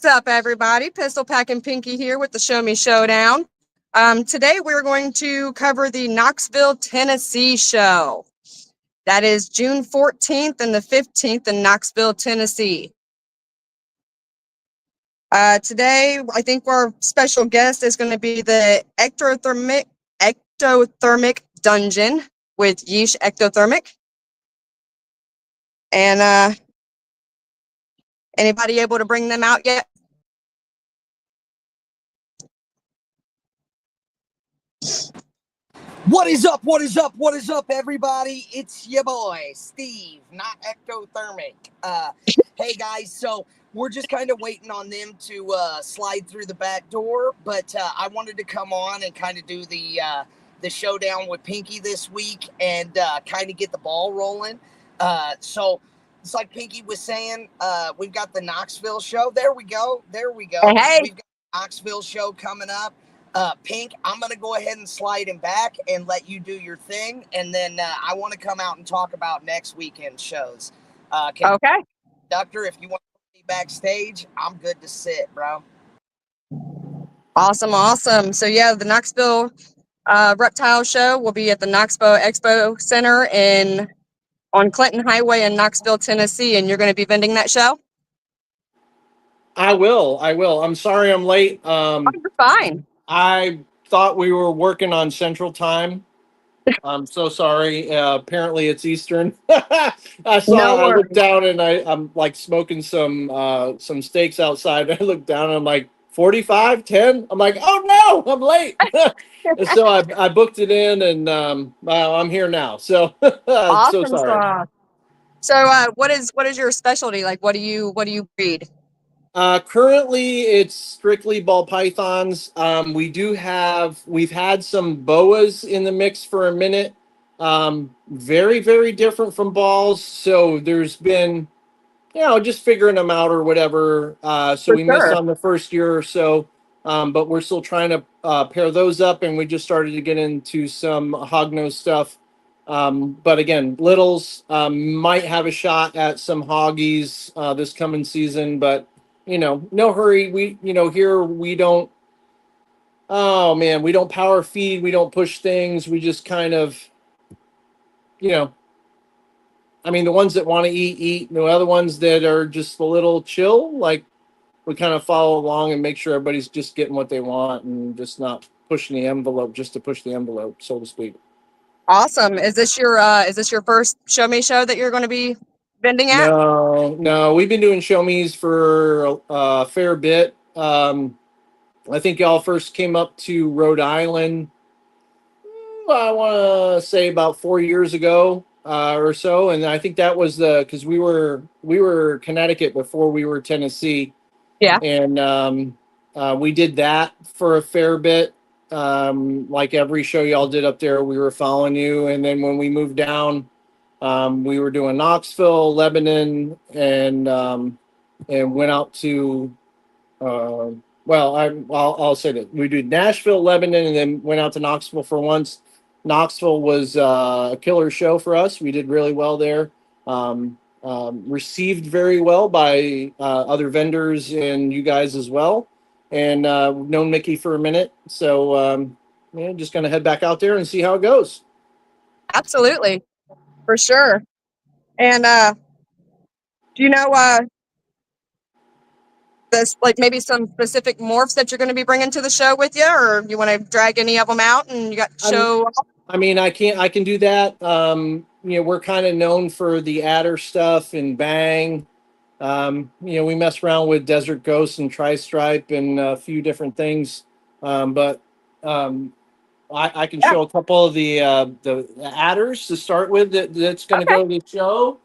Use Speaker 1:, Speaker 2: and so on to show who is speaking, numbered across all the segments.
Speaker 1: What's up, everybody? Pistol Packing Pinky here with the Show Me Showdown. Today we're going to cover the Knoxville, Tennessee show. That is June 14th and the 15th in Knoxville, Tennessee. Today, I think our special guest is going to be the Ectothermic Dungeon with Yeesh Ectothermic. And anybody able to bring them out yet?
Speaker 2: What is up? What is up? What is up, everybody? It's your boy, Steve, not Ectothermic. Hey, guys, so we're just kind of waiting on them to slide through the back door, but I wanted to come on and kind of do the showdown with Pinky this week and kind of get the ball rolling. So it's like Pinky was saying, we've got the Knoxville show. There we go.
Speaker 1: Hey.
Speaker 2: We've got the Knoxville show coming up. Pink, I'm going to go ahead and slide him back and let you do your thing. And then I want to come out and talk about next weekend shows. Okay. Doctor, if you want to be backstage, I'm good to sit, bro.
Speaker 1: Awesome. So, yeah, the Knoxville Reptile Show will be at the Knoxville Expo Center on Clinton Highway in Knoxville, Tennessee. And you're going to be vending that show?
Speaker 3: I will. I'm sorry I'm late.
Speaker 1: You're fine.
Speaker 3: I thought we were working on Central Time. I'm so sorry. Apparently it's Eastern. I looked down and I'm like smoking some steaks outside. I looked down and I'm like 45, 10. I'm like, oh no, I'm late. And so I booked it in and I'm here now. So
Speaker 1: awesome.
Speaker 3: So sorry.
Speaker 1: So what is your specialty? Like what do you breed?
Speaker 3: Currently it's strictly ball pythons. We've had some boas in the mix for a minute. Very, very different from balls. So there's been, just figuring them out or whatever. Missed on the first year or so. But we're still trying to pair those up, and we just started to get into some hognose stuff. But again, littles might have a shot at some hoggies this coming season, but no hurry. Here we don't, we don't power feed. We don't push things. We just kind of, the ones that want to eat. The other ones that are just a little chill, like we kind of follow along and make sure everybody's just getting what they want and just not pushing the envelope just to push the envelope, so to speak.
Speaker 1: Awesome. Is this your first Show Me show that you're going to be vending at?
Speaker 3: No, we've been doing show me's for a fair bit. I think y'all first came up to Rhode Island, I want to say about 4 years ago or so, and I think that was because we were Connecticut before we were Tennessee.
Speaker 1: Yeah,
Speaker 3: and we did that for a fair bit. Like every show y'all did up there, we were following you, and then when we moved down. We were doing Knoxville, Lebanon, and went out to, I'll say that we did Nashville, Lebanon, and then went out to Knoxville for once. Knoxville was a killer show for us. We did really well there. Received very well by other vendors and you guys as well. And known Mickey for a minute. So, just going to head back out there and see how it goes.
Speaker 1: Absolutely. For sure. And do you know this, like maybe some specific morphs that you're going to be bringing to the show with you, or you want to drag any of them out and you got show?
Speaker 3: I can do that. We're kind of known for the adder stuff and bang. We mess around with Desert Ghost and Tri-Stripe and a few different things. But I can show a couple of the adders to start with that's going to go to the show.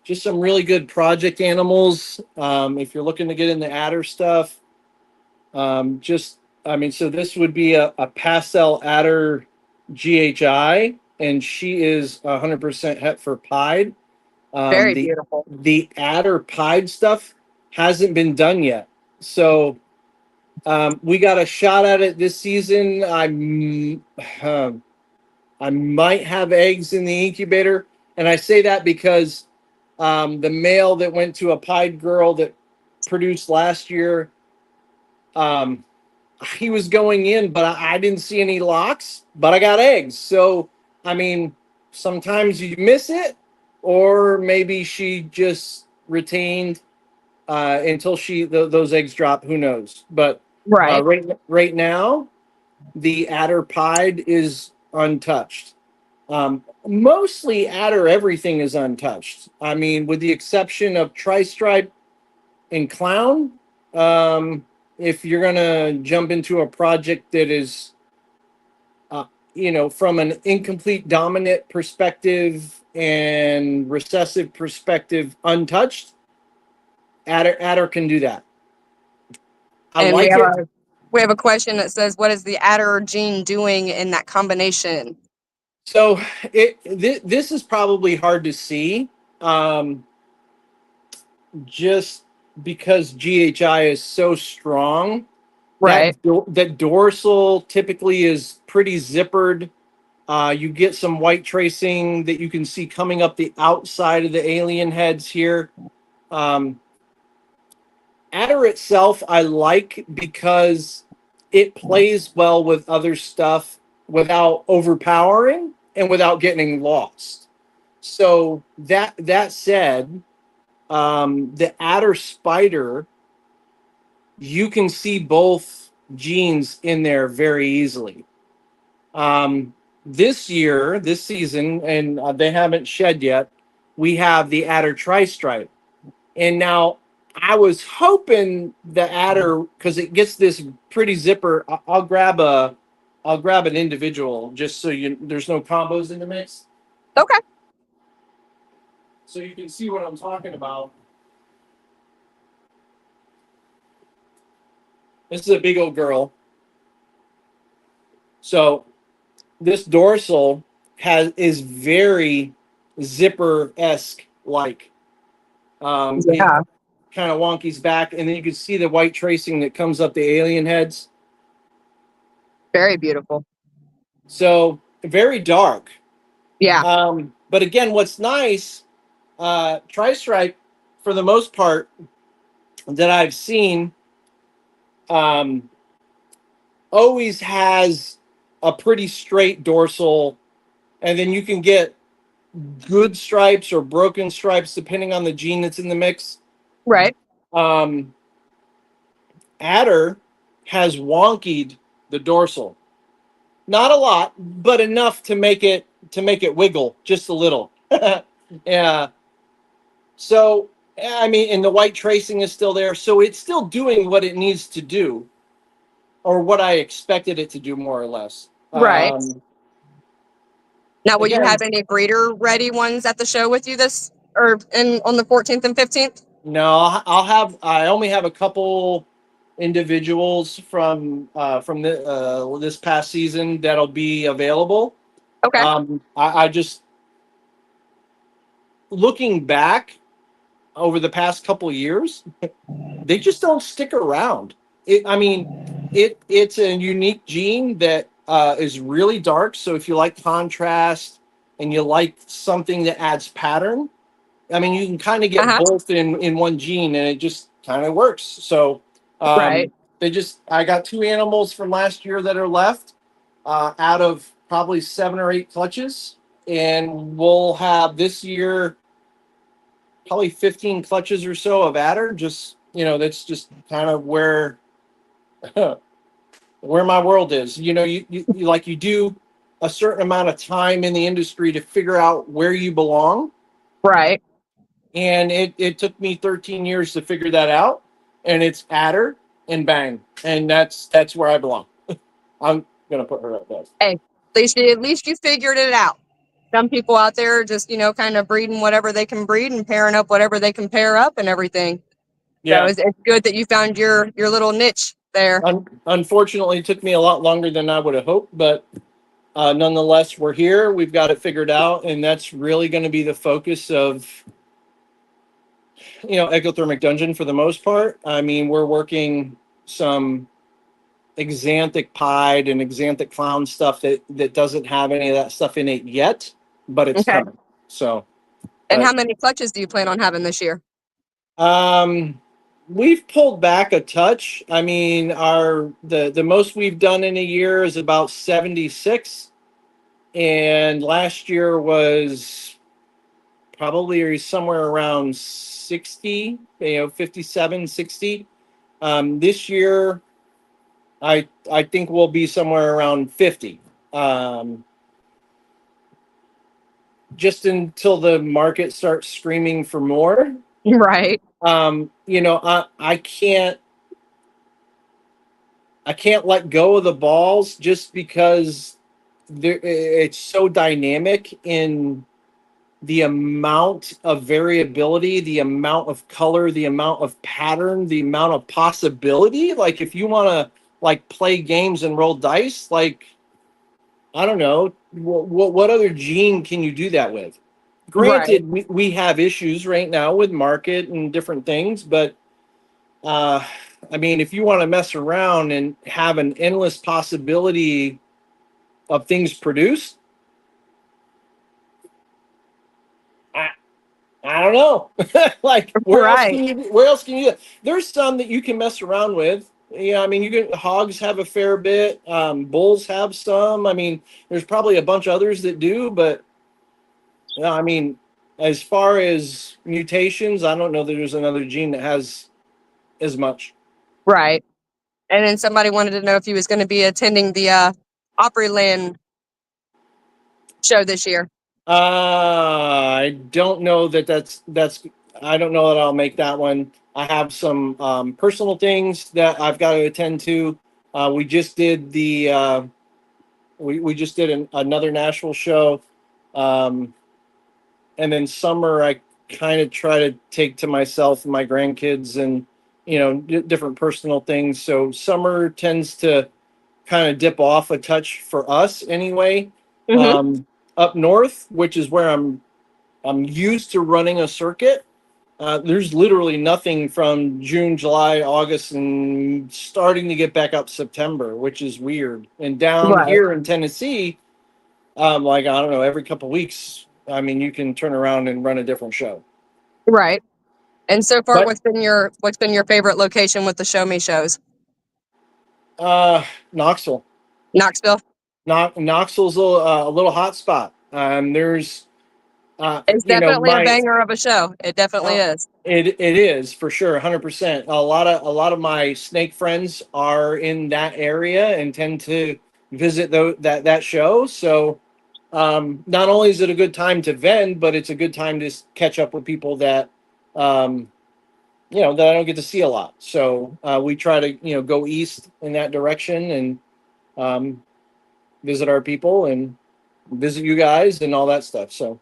Speaker 3: Just some really good project animals. If you're looking to get in the adder stuff, so this would be a pastel adder GHI, and she is 100% het for pied.
Speaker 1: Very beautiful.
Speaker 3: The adder pied stuff hasn't been done yet. So we got a shot at it this season. I might have eggs in the incubator. And I say that because the male that went to a pied girl that produced last year, um, he was going in, but I didn't see any locks, but I got eggs. So, I mean, sometimes you miss it, or maybe she just retained until those eggs drop. Who knows? But
Speaker 1: Right.
Speaker 3: right now, the adder pied is untouched. Mostly adder, everything is untouched. I mean, with the exception of tri-stripe and clown. Um, if you're gonna jump into a project that is, uh, from an incomplete dominant perspective and recessive perspective, untouched, adder can do that. I
Speaker 1: And
Speaker 3: like it.
Speaker 1: we have a question that says, what is the adder gene doing in that combination?
Speaker 3: So this is probably hard to see, um, just because GHI is so strong.
Speaker 1: Right.
Speaker 3: That dorsal typically is pretty zippered. You get some white tracing that you can see coming up the outside of the alien heads here. Um, Adder itself, I like because it plays well with other stuff without overpowering and without getting lost. So that said, the adder spider, you can see both genes in there very easily. This season, and they haven't shed yet, we have the adder tri-stripe. And now I was hoping the adder, because it gets this pretty zipper. I'll grab an individual just so there's no combos in the mix,
Speaker 1: Okay.
Speaker 3: so you can see what I'm talking about. This is a big old girl. So this dorsal is very zipper-esque like. It
Speaker 1: Yeah.
Speaker 3: kind of wonkies back, and then you can see the white tracing that comes up the alien heads.
Speaker 1: Very beautiful.
Speaker 3: So very dark.
Speaker 1: Yeah.
Speaker 3: But again, what's nice, tri-stripe, for the most part that I've seen, um, always has a pretty straight dorsal, and then you can get good stripes or broken stripes depending on the gene that's in the mix.
Speaker 1: Right.
Speaker 3: Um, Adder has wonkied the dorsal. Not a lot, but enough to make it wiggle just a little. Yeah. So I mean, and the white tracing is still there, so it's still doing what it needs to do, or what I expected it to do, more or less.
Speaker 1: Right. Now, will you
Speaker 3: Again,
Speaker 1: have any breeder ready ones at the show with you on the 14th and 15th?
Speaker 3: no, I'll have. I only have a couple individuals from this past season that'll be available.
Speaker 1: Okay.
Speaker 3: I just, looking back over the past couple of years, they just don't stick around. I mean, it's a unique gene that is really dark. So if you like contrast and you like something that adds pattern, I mean, you can kind of get
Speaker 1: Uh-huh.
Speaker 3: both in one gene, and it just kind of works. So
Speaker 1: Right.
Speaker 3: I got 2 animals from last year that are left, out of probably 7 or 8 clutches, and we'll have this year probably 15 clutches or so of adder. Just, that's just kind of where where my world is. You do a certain amount of time in the industry to figure out where you belong.
Speaker 1: Right.
Speaker 3: And it took me 13 years to figure that out. And it's adder and bang. And that's where I belong. I'm gonna put her up there.
Speaker 1: Hey, at least you figured it out. Some people out there are just, kind of breeding whatever they can breed and pairing up whatever they can pair up and everything. So
Speaker 3: Yeah.
Speaker 1: it's good that you found your little niche there.
Speaker 3: Unfortunately, it took me a lot longer than I would have hoped, but nonetheless, we're here. We've got it figured out, and that's really going to be the focus of, Ectothermic Dungeon for the most part. I mean, we're working some Xanthic Pied and Xanthic Clown stuff that doesn't have any of that stuff in it yet, but it's
Speaker 1: Okay.
Speaker 3: coming. So,
Speaker 1: And how
Speaker 3: but
Speaker 1: many clutches do you plan on having this year?
Speaker 3: we've pulled back a touch. I mean, the most we've done in a year is about 76, and last year was probably somewhere around 60, 57, 60. This year, I think we'll be somewhere around 50. Just until the market starts screaming for more.
Speaker 1: Right.
Speaker 3: I can't let go of the balls just because it's so dynamic in the amount of variability, the amount of color, the amount of pattern, the amount of possibility. Like if you want to like play games and roll dice, like I don't know, what other gene can you do that with?
Speaker 1: Right.
Speaker 3: Granted, we have issues right now with market and different things, but uh, I mean, if you want to mess around and have an endless possibility of things produced, I I don't know. Like
Speaker 1: Right.
Speaker 3: where else can you do that? There's some that you can mess around with. Yeah, I mean, you can hogs have a fair bit. Bulls have some. I mean, there's probably a bunch of others that do, but yeah, I mean, as far as mutations, I don't know that there's another gene that has as much.
Speaker 1: Right. And then somebody wanted to know if he was going to be attending the Opryland show this year.
Speaker 3: I don't know that's. I don't know that I'll make that one. I have some personal things that I've got to attend to. We just did we just did another Nashville show, and then summer I kind of try to take to myself and my grandkids and different personal things. So summer tends to kind of dip off a touch for us anyway.
Speaker 1: Mm-hmm.
Speaker 3: Up north, which is where I'm used to running a circuit. There's literally nothing from June, July, August, and starting to get back up September, which is weird. And down
Speaker 1: Right.
Speaker 3: here in Tennessee, like I don't know, every couple of weeks, I mean, you can turn around and run a different show.
Speaker 1: Right. And so far,
Speaker 3: But
Speaker 1: what's been your favorite location with the Show Me shows?
Speaker 3: Knoxville,
Speaker 1: Knoxville.
Speaker 3: Knoxville's a little hot spot. There's
Speaker 1: It's definitely a
Speaker 3: my
Speaker 1: banger of a show. It definitely
Speaker 3: Uh,
Speaker 1: is.
Speaker 3: it is for sure, 100%. A lot of my snake friends are in that area and tend to visit that show. So not only is it a good time to vend, but it's a good time to catch up with people that um, that I don't get to see a lot. So we try to go east in that direction and um, visit our people and visit you guys and all that stuff. So.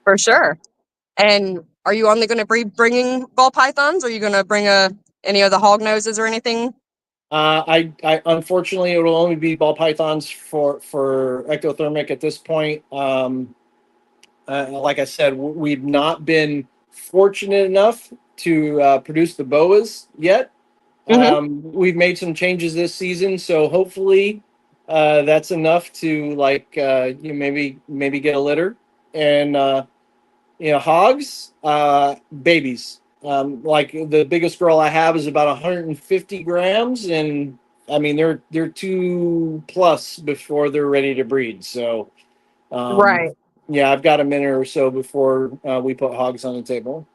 Speaker 1: For sure. And are you only going to be bringing ball pythons? Or are you going to bring any of the hog noses or anything?
Speaker 3: I unfortunately it will only be ball pythons for ectothermic at this point. Like I said, we've not been fortunate enough to produce the boas yet.
Speaker 1: Mm-hmm.
Speaker 3: We've made some changes this season, so hopefully that's enough to maybe get a litter and hogs, babies. Like the biggest girl I have is about 150 grams, and I mean they're 2+ before they're ready to breed. So,
Speaker 1: Right.
Speaker 3: yeah, I've got a minute or so before we put hogs on the table.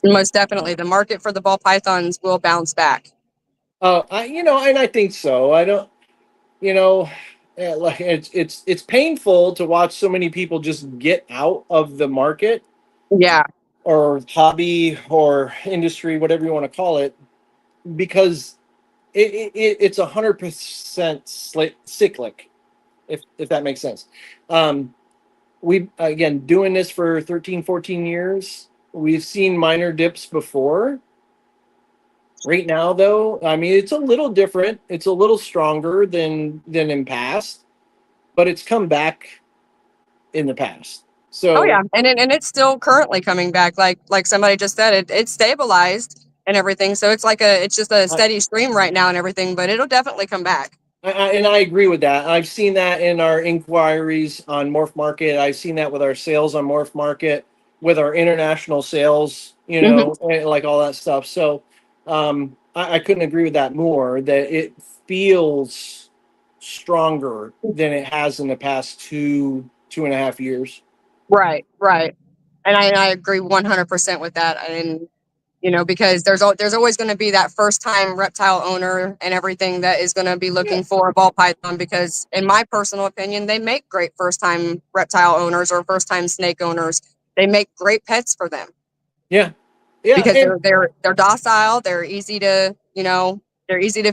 Speaker 1: Most definitely. The market for the ball pythons will bounce back.
Speaker 3: And I think so. I don't, like it's painful to watch so many people just get out of the market
Speaker 1: Yeah.
Speaker 3: or hobby or industry, whatever you want to call it, because it's 100% cyclic, if that makes sense. We again doing this for 13, 14 years. We've seen minor dips before. Right now, though, I mean it's a little different. It's a little stronger than in past, but it's come back in the past.
Speaker 1: Oh yeah.
Speaker 3: So
Speaker 1: And it's still currently coming back. Like somebody just said, it's stabilized. and everything. So it's just a steady stream right now and everything, but it'll definitely come back.
Speaker 3: And I agree with that. I've seen that in our inquiries on Morph Market. I've seen that with our sales on Morph Market, with our international sales,
Speaker 1: Mhm.
Speaker 3: and like all that stuff. So I couldn't agree with that more, that it feels stronger than it has in the past 2.5 years.
Speaker 1: Right, right. And I agree 100% with that. And because there's always going to be that first time reptile owner and everything that is going to be
Speaker 3: Yeah.
Speaker 1: looking for a ball python, because in my personal opinion, they make great first time reptile owners or first time snake owners. They make great pets for them
Speaker 3: Yeah. Yeah.
Speaker 1: because
Speaker 3: And
Speaker 1: they're docile, they're easy to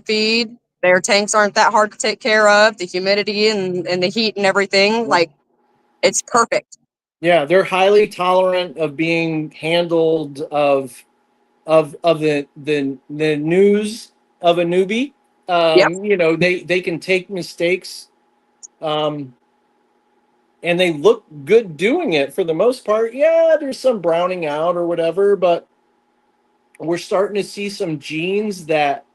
Speaker 1: feed. Their tanks aren't that hard to take care of. The humidity and the heat and everything, like, it's perfect.
Speaker 3: yeah, they're highly tolerant of being handled of the news of a newbie.
Speaker 1: Yep.
Speaker 3: They can take mistakes, um, and they look good doing it for the most part. Yeah, there's some browning out or whatever, but we're starting to see some genes that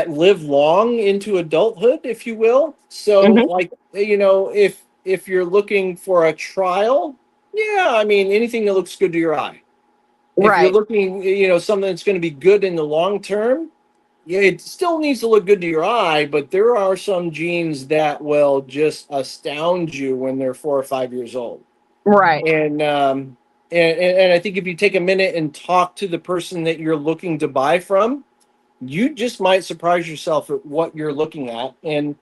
Speaker 3: live long into adulthood, if you will. So,
Speaker 1: Hmm.
Speaker 3: like, if you're looking for a trial, yeah, I mean, anything that looks good to your eye. If you're
Speaker 1: Right.
Speaker 3: looking, something that's going to be good in the long term, yeah, it still needs to look good to your eye, but there are some genes that will just astound you when they're 4 or 5 years old.
Speaker 1: Right.
Speaker 3: And I think if you take a minute and talk to the person that you're looking to buy from, you just might surprise yourself at what you're looking at, and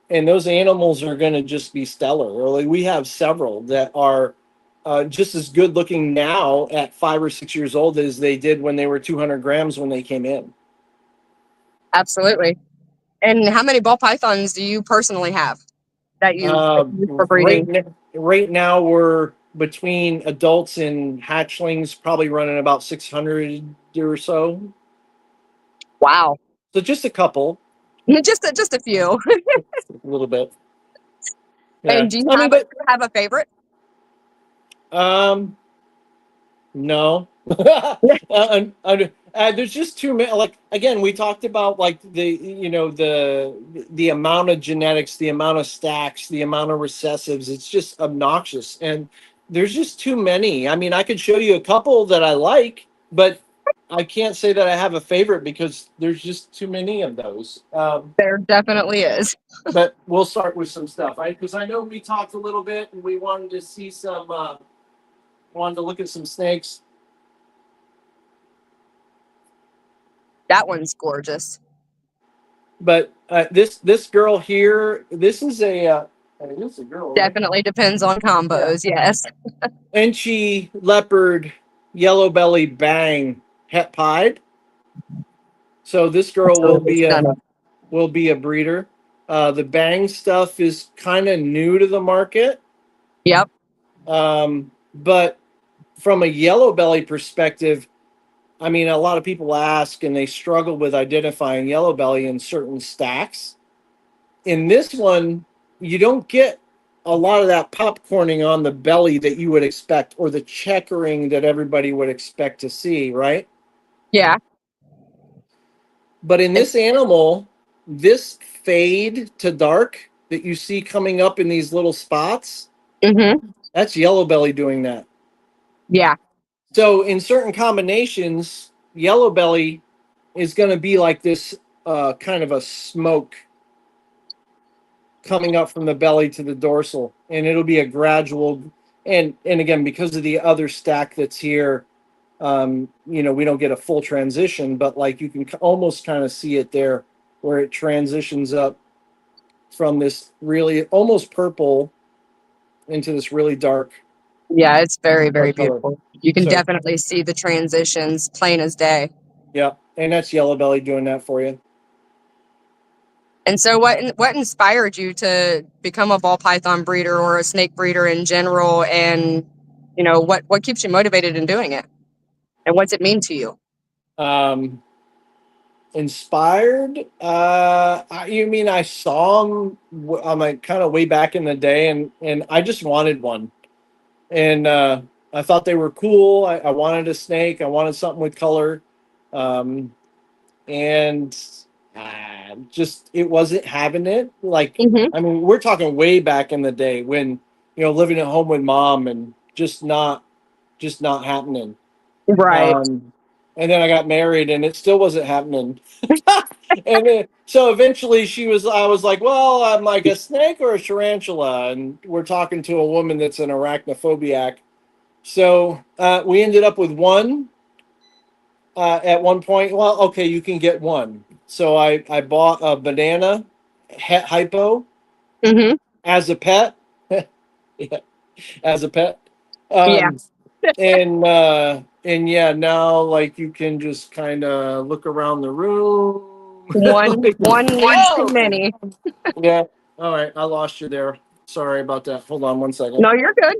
Speaker 3: those animals are going to just be stellar. Or like, we have several that are just as good looking now at 5 or 6 years old as they did when they were 200 grams when they came in.
Speaker 1: Absolutely. And how many ball pythons do you personally have that you use for breeding?
Speaker 3: Right now we're between adults and hatchlings, probably running about 600 or so.
Speaker 1: Wow.
Speaker 3: So just a couple,
Speaker 1: Just a few.
Speaker 3: a little bit. Yeah.
Speaker 1: And do you
Speaker 3: I mean, but
Speaker 1: have a favorite?
Speaker 3: um, no. There's just too many. Like, again, we talked about, like, the amount of genetics, the amount of stacks, the amount of recessives. It's just obnoxious, and there's just too many. I mean, I could show you a couple that I like, but I can't say that I have a favorite because there's just too many of those.
Speaker 1: There definitely is.
Speaker 3: But we'll start with some stuff, right? Because I know we talked a little bit, and we wanted to see some. Wanted to look at some snakes.
Speaker 1: That one's gorgeous.
Speaker 3: But this girl here, this is a girl, right?
Speaker 1: Definitely depends on combos. Yes.
Speaker 3: Enchi leopard, yellow belly bang het pied. So this girl
Speaker 1: Absolutely stunning.
Speaker 3: will be a breeder. The bang stuff is kind of new to the market,
Speaker 1: Yep.
Speaker 3: but from a yellow belly perspective, I mean, a lot of people ask and they struggle with identifying yellow belly in certain stacks. In this one, you don't get a lot of that popcorning on the belly that you would expect, or the checkering that everybody would expect to see, right?
Speaker 1: Yeah.
Speaker 3: But in this animal, this fade to dark that you see coming up in these little spots,
Speaker 1: Mm-hmm.
Speaker 3: that's yellow belly doing that.
Speaker 1: Yeah.
Speaker 3: So in certain combinations, yellow belly is going to be like this kind of a smoke coming up from the belly to the dorsal, and it'll be a gradual. And again, because of the other stack that's here, we don't get a full transition, but like you can almost kind of see it there, where it transitions up from this really almost purple into this really dark
Speaker 1: Yeah. It's very, very
Speaker 3: color.
Speaker 1: beautiful. You can
Speaker 3: So
Speaker 1: definitely see the transitions plain as day.
Speaker 3: yeah, and that's yellow belly doing that for you.
Speaker 1: And so what inspired you to become a ball python breeder or a snake breeder in general? And what keeps you motivated in doing it? And what's it mean to you?
Speaker 3: Um, Inspired, you mean I saw them? I'm like kind of way back in the day, and I just wanted one. And I thought they were cool. I wanted a snake. I wanted something with color. Um, and just it wasn't having it. Like,
Speaker 1: Hmm.
Speaker 3: I mean, we're talking way back in the day when, living at home with mom and just not happening.
Speaker 1: Right.
Speaker 3: And then I got married and it still wasn't happening. And then, so eventually I was like, well, I'm like a snake or a tarantula. And we're talking to a woman that's an arachnophobiac. So we ended up with one at one point. Well, okay, you can get one. So I bought a banana hypo
Speaker 1: Hmm.
Speaker 3: as a pet. Yeah, as a pet.
Speaker 1: Yeah.
Speaker 3: Um, and yeah, now like you can just kind of look around the room. Like,
Speaker 1: One leads to
Speaker 3: whoa!
Speaker 1: many.
Speaker 3: Yeah. All right, I lost you there. Sorry about that. Hold on one second.
Speaker 1: No, you're good.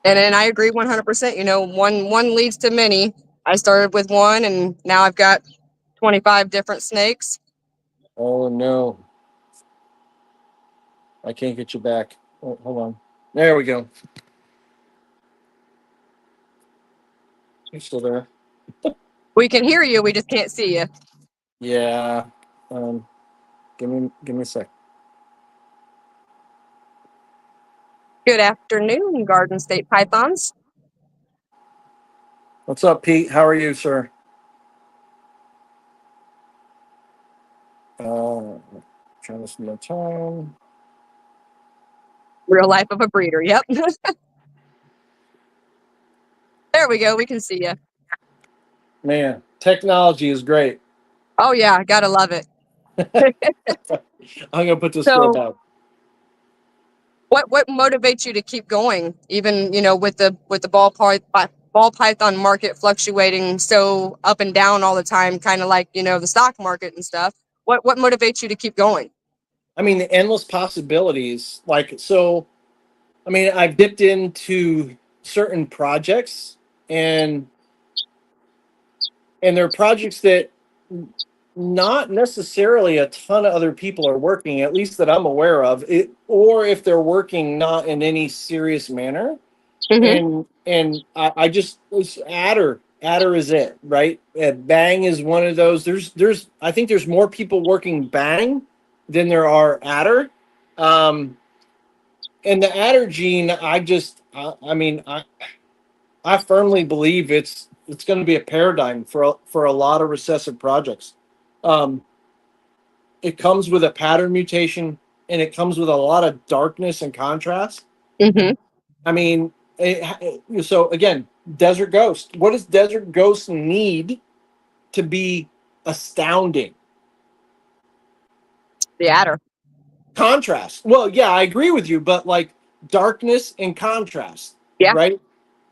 Speaker 1: And I agree 100%. One leads to many. I started with one, and now I've got 25 different snakes.
Speaker 3: Oh no, I can't get you back. Oh, hold on. There we go. You're still there.
Speaker 1: We can hear you. We just can't see you.
Speaker 3: Yeah. Um, give me a sec.
Speaker 1: Good afternoon, Garden State Pythons.
Speaker 3: What's up, Pete? How are you, sir? Trying to see my time.
Speaker 1: Real life of a breeder. Yep. There we go. We can see you.
Speaker 3: Man, technology is great.
Speaker 1: Oh, yeah. Gotta love it.
Speaker 3: I'm gonna put this girl
Speaker 1: So,
Speaker 3: down.
Speaker 1: what motivates you to keep going, even with the ball python market fluctuating so up and down all the time, kind of like the stock market and stuff? What motivates you to keep going?
Speaker 3: I mean, the endless possibilities. Like, so, I mean, I've dipped into certain projects, and they're projects that not necessarily a ton of other people are working, at least that I'm aware of, it, or if they're working not in any serious manner.
Speaker 1: Hmm.
Speaker 3: And I just it's adder is it, right? Bang is one of those. There's I think there's more people working bang than there are adder. Um, and the adder gene, I mean, I firmly believe it's going to be a paradigm for a lot of recessive projects. Um, it comes with a pattern mutation, and it comes with a lot of darkness and contrast.
Speaker 1: Hmm.
Speaker 3: I mean, so again, Desert Ghost. What does Desert Ghost need to be astounding?
Speaker 1: The adder.
Speaker 3: Contrast. Well, yeah, I agree with you, but like darkness and contrast,
Speaker 1: Yeah.
Speaker 3: right?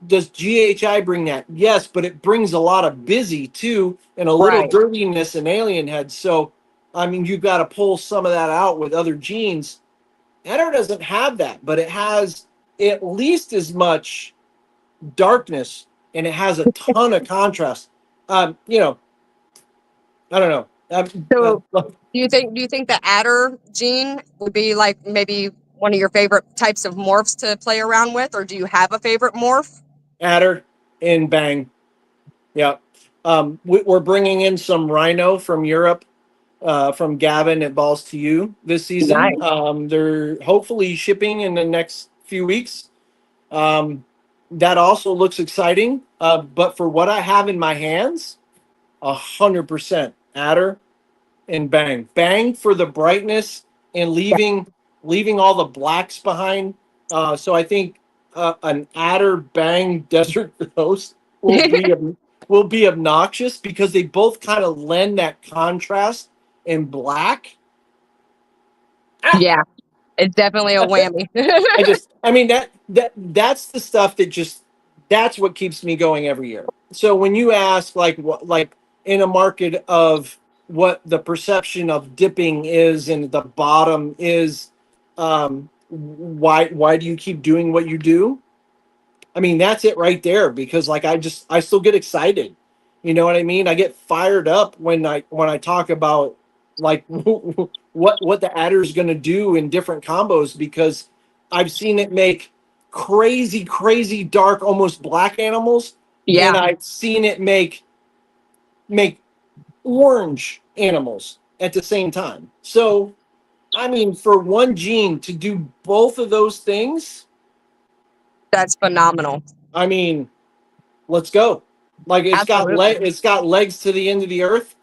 Speaker 3: Does GHI bring that? Yes, but it brings a lot of busy too, and a little
Speaker 1: Right.
Speaker 3: dirtiness and alien head. So, I mean, you've got to pull some of that out with other genes. Adder doesn't have that, but it has at least as much darkness, and it has a ton of contrast. You know, I don't know.
Speaker 1: So, do you think the adder gene would be like maybe one of your favorite types of morphs to play around with, or do you have a favorite morph?
Speaker 3: Adder and Bang. Yeah. We're bringing in some rhino from Europe, from Gavin at Balls to You this season.
Speaker 1: Nice.
Speaker 3: They're hopefully shipping in the next few weeks. Um, that also looks exciting. But for what I have in my hands, 100% Adder and Bang. Bang for the brightness and leaving all the blacks behind. So I think an Adder Bang Desert Ghost will be obnoxious because they both kind of lend that contrast in black.
Speaker 1: Yeah, it's definitely a whammy.
Speaker 3: I mean that's the stuff that's what keeps me going every year. So when you ask like what like in a market of what the perception of dipping is and the bottom is, why do you keep doing what you do? I mean, that's it right there because like I still get excited. You know what I mean? I get fired up when I talk about like what the adder is going to do in different combos because I've seen it make crazy, crazy dark, almost black animals.
Speaker 1: Yeah,
Speaker 3: And I've seen it make orange animals at the same time. So, I mean, for one gene to do both of those things,
Speaker 1: that's phenomenal.
Speaker 3: I mean, let's go. Like
Speaker 1: Absolutely.
Speaker 3: it's got legs to the end of the earth,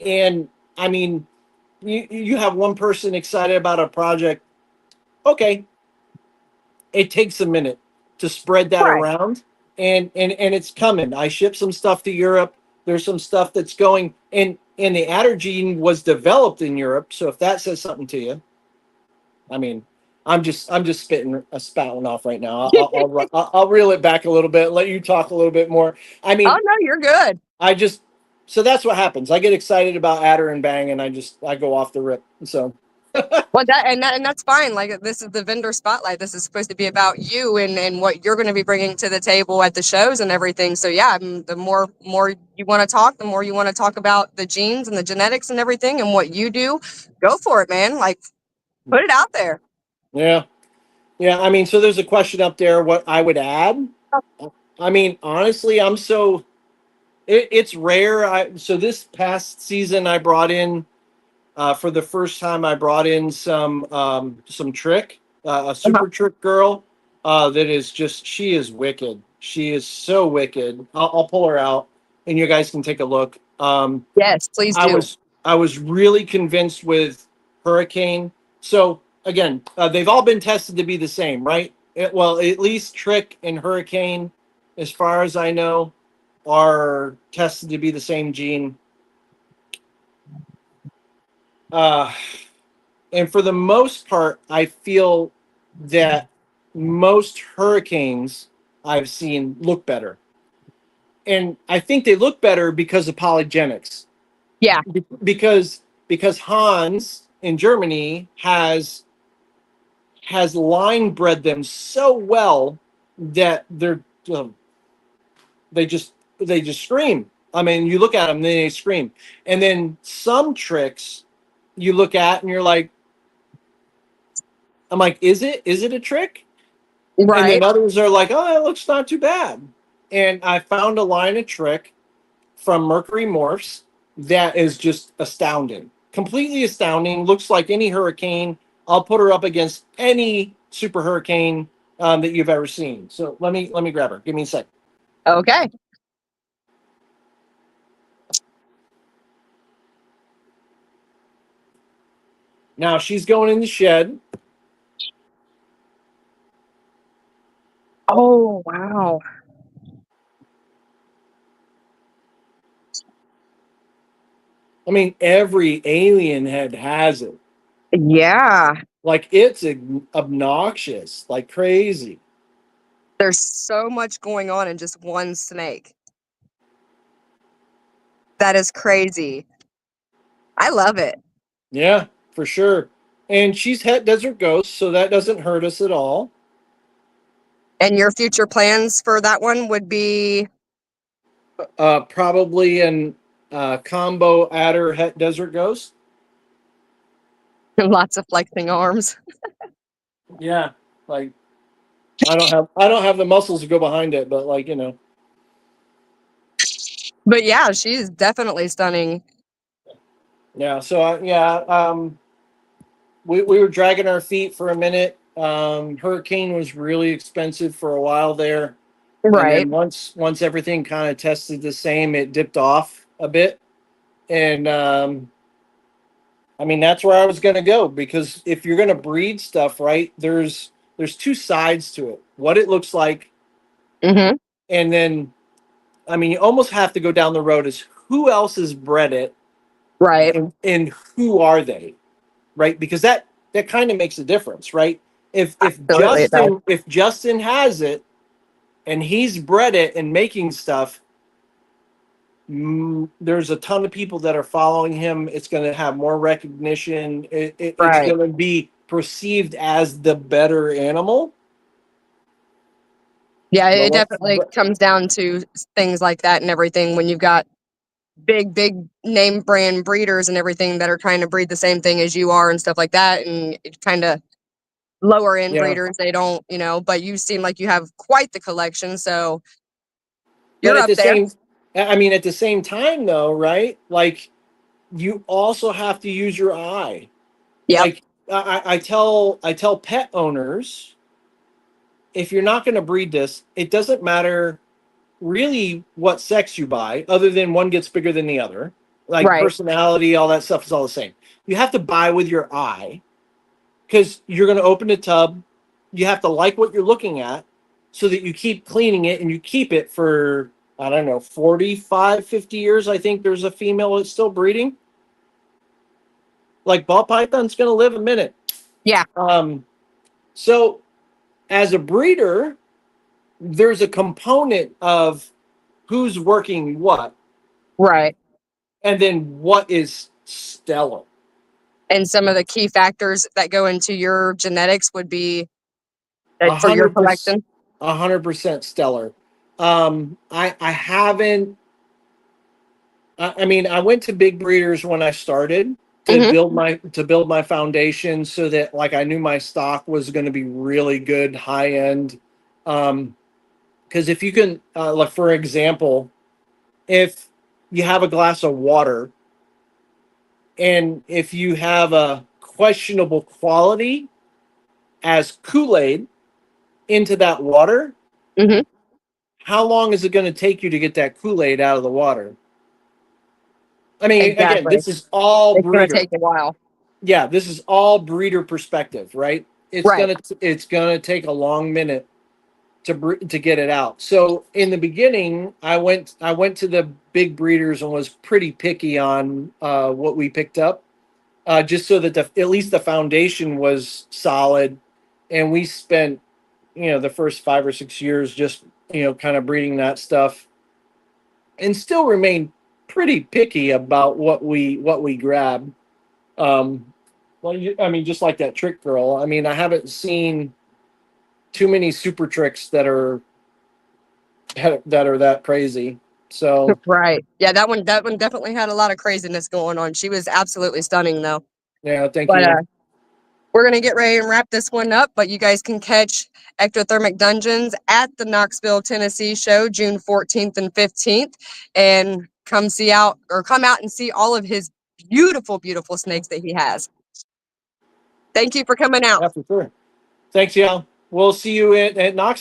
Speaker 3: and I mean, you have one person excited about a project. Okay, it takes a minute to spread that
Speaker 1: Right.
Speaker 3: around, and it's coming. I shipped some stuff to Europe. There's some stuff that's going, and the adder gene was developed in Europe. So if that says something to you, I mean, I'm just spouting off right now. I'll reel it back a little bit. Let you talk a little bit more. I
Speaker 1: Oh
Speaker 3: mean,
Speaker 1: no, you're good.
Speaker 3: I just so that's what happens. I get excited about adder and bang, and I go off the rip. So
Speaker 1: Well, and that's fine. Like, this is the vendor spotlight. This is supposed to be about you and what you're going to be bringing to the table at the shows and everything. So yeah, the more you want to talk, the more you want to talk about the genes and the genetics and everything and what you do. Go for it, man. Like, put it out there.
Speaker 3: yeah, yeah. I mean, so there's a question up there. What I would add? I mean, honestly, it's rare. So this past season, I brought in for the first time. I brought in some trick, a
Speaker 1: Uh-huh.
Speaker 3: super trick girl that is just she is wicked. She is so wicked. I'll pull her out, and you guys can take a look.
Speaker 1: Yes, please
Speaker 3: I
Speaker 1: do.
Speaker 3: was I was really convinced with Hurricane. So again, they've all been tested to be the same, right? Well, at least Trick and Hurricane, as far as I know, are tested to be the same gene. Uh, and for the most part, I feel that most hurricanes I've seen look better. And I think they look better because of polygenics.
Speaker 1: Yeah.
Speaker 3: Because Hans in Germany has line bred them so well that um, they just scream. I mean, you look at them, they scream. And then some tricks you look at and you're like, I'm like, is it a trick? And then
Speaker 1: Right.
Speaker 3: others are like, oh, it looks not too bad. And I found a line of trick from Mercury Morphs that is just astounding, completely astounding. Looks like any hurricane. I'll put her up against any super hurricane that you've ever seen. So let me grab her. Give me a sec.
Speaker 1: Okay.
Speaker 3: Now she's going in the shed.
Speaker 1: Oh, wow.
Speaker 3: I mean, every alien head has it.
Speaker 1: Yeah.
Speaker 3: Like it's obnoxious, like crazy.
Speaker 1: There's so much going on in just one snake. That is crazy. I love it.
Speaker 3: Yeah, for sure. And she's het desert ghost, so that doesn't hurt us at all.
Speaker 1: And your future plans for that one would be
Speaker 3: Probably an combo adder het desert ghost.
Speaker 1: lots of flexing arms.
Speaker 3: Yeah, like I don't have the muscles to go behind it, but like
Speaker 1: But yeah, she's definitely stunning.
Speaker 3: yeah. So yeah, we were dragging our feet for a minute. Hurricane was really expensive for a while there, and
Speaker 1: Right.
Speaker 3: then once everything kind of tested the same, it dipped off a bit, and I mean that's where I was going to go because if you're going to breed stuff, right, there's two sides to it. What it looks like,
Speaker 1: Mm-hmm.
Speaker 3: and then I mean, you almost have to go down the road as who else has bred it
Speaker 1: Right.
Speaker 3: and who are they, right? Because that kind of makes a difference, right?
Speaker 1: Absolutely, it does.
Speaker 3: If Justin has it and he's bred it and making stuff, there's a ton of people that are following him. It's going to have more recognition. It's
Speaker 1: Right.
Speaker 3: going to be perceived as the better animal.
Speaker 1: Yeah,
Speaker 3: But
Speaker 1: it definitely comes down to things like that and everything when you've got big name brand breeders and everything that are trying to breed the same thing as you are and stuff like that. And it kind of lower end
Speaker 3: Yeah.
Speaker 1: breeders, they don't, you know, but you seem like you have quite the collection. So
Speaker 3: But
Speaker 1: you're
Speaker 3: at
Speaker 1: up
Speaker 3: the
Speaker 1: there.
Speaker 3: same, I mean, at the same time, though, right? Like, you also have to use your eye.
Speaker 1: Yep.
Speaker 3: Like, I tell pet owners, if you're not going to breed this, it doesn't matter really what sex you buy, other than one gets bigger than the other. Like
Speaker 1: Right.
Speaker 3: personality, all that stuff is all the same. You have to buy with your eye because you're going to open the tub. You have to like what you're looking at so that you keep cleaning it and you keep it for, I don't know, 45, 50 years. I think there's a female that's still breeding. Like ball python's going to live a minute.
Speaker 1: Yeah.
Speaker 3: So as a breeder, there's a component of who's working what,
Speaker 1: Right.
Speaker 3: and then what is stellar.
Speaker 1: And some of the key factors that go into your genetics would be for your
Speaker 3: 100%,
Speaker 1: collection.
Speaker 3: 100% stellar. I haven't. I mean, I went to big breeders when I started to
Speaker 1: Mhm.
Speaker 3: build my foundation, so that like I knew my stock was going to be really good, high end. Because if you can, like for example, if you have a glass of water, and if you have a questionable quality as Kool-Aid into that water,
Speaker 1: Mhm.
Speaker 3: how long is it going to take you to get that Kool-Aid out of the water? I mean, again,
Speaker 1: Exactly.
Speaker 3: this is all
Speaker 1: It's going to
Speaker 3: breeder.
Speaker 1: take a while.
Speaker 3: Yeah, this is all breeder perspective, right?
Speaker 1: Right.
Speaker 3: It's gonna take a long minute to get it out. So in the beginning, I went to the big breeders and was pretty picky on what we picked up, just so that at least the foundation was solid. And we spent, the first 5 or 6 years just, kind of breeding that stuff, and still remain pretty picky about what we grab. Um, well, I mean, just like that trick girl. I mean, I haven't seen too many super tricks that crazy. So
Speaker 1: Right. Yeah, that one definitely had a lot of craziness going on. She was absolutely stunning though.
Speaker 3: yeah, thank
Speaker 1: But
Speaker 3: you.
Speaker 1: we're going to get ready and wrap this one up, but you guys can catch Ectothermic Dungeons at the Knoxville, Tennessee show June 14th and 15th, and come out and see all of his beautiful, beautiful snakes that he has. Thank you for coming out.
Speaker 3: Yeah, for sure. Thanks, y'all. We'll see you at Knoxville.